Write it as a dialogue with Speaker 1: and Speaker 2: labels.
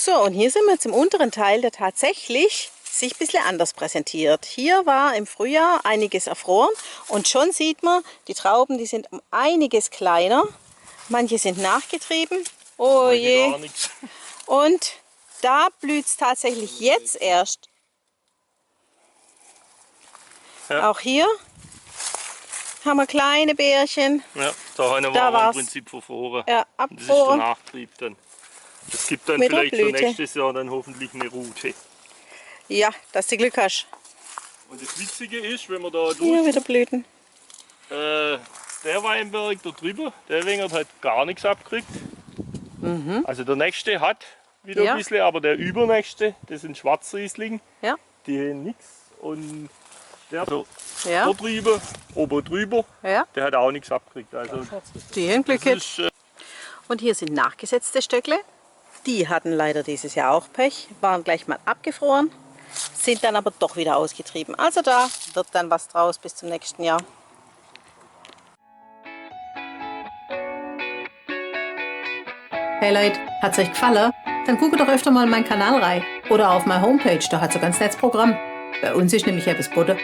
Speaker 1: So, und hier sind wir jetzt im unteren Teil, der tatsächlich sich ein bisschen anders präsentiert. Hier war im Frühjahr einiges erfroren und schon sieht man, die Trauben, die sind um einiges kleiner. Manche sind nachgetrieben. Oh je.
Speaker 2: Gar nichts.
Speaker 1: Und da blüht es tatsächlich jetzt erst.
Speaker 2: Ja.
Speaker 1: Auch hier haben wir kleine Beerchen.
Speaker 2: Ja, da haben
Speaker 1: Da
Speaker 2: wir im
Speaker 1: war's.
Speaker 2: Prinzip verfroren.
Speaker 1: Ja,
Speaker 2: Das ist der
Speaker 1: abfroren.
Speaker 2: Nachtrieb dann. Es gibt dann
Speaker 1: Mit der
Speaker 2: vielleicht für
Speaker 1: Blüte.
Speaker 2: nächstes Jahr dann hoffentlich eine Route.
Speaker 1: Ja, dass du Glück hast.
Speaker 2: Und das Witzige ist, wenn man da
Speaker 1: Hier wieder Blüten.
Speaker 2: der Weinberg da drüber, der Wengert hat gar nichts abgekriegt. Also der nächste hat wieder
Speaker 1: Ja.
Speaker 2: ein bisschen, aber der übernächste, das sind Schwarzriesling,
Speaker 1: Ja,
Speaker 2: die haben nichts. Und der da
Speaker 1: ja,
Speaker 2: drüber, oben drüber,
Speaker 1: ja.
Speaker 2: der hat auch nichts abgekriegt. Also
Speaker 1: Die haben Glück
Speaker 2: das
Speaker 1: jetzt.
Speaker 2: ist,
Speaker 1: Und hier sind nachgesetzte Stöckle. Die hatten leider dieses Jahr auch Pech, waren gleich mal abgefroren, sind dann aber doch wieder ausgetrieben. Also da wird dann was draus bis zum nächsten Jahr. Hey Leute, hat's euch gefallen? Dann guckt doch öfter mal in meinen Kanal rein oder auf meine Homepage, da hat's ein ganz nettes Programm. Bei uns ist nämlich etwas Butter.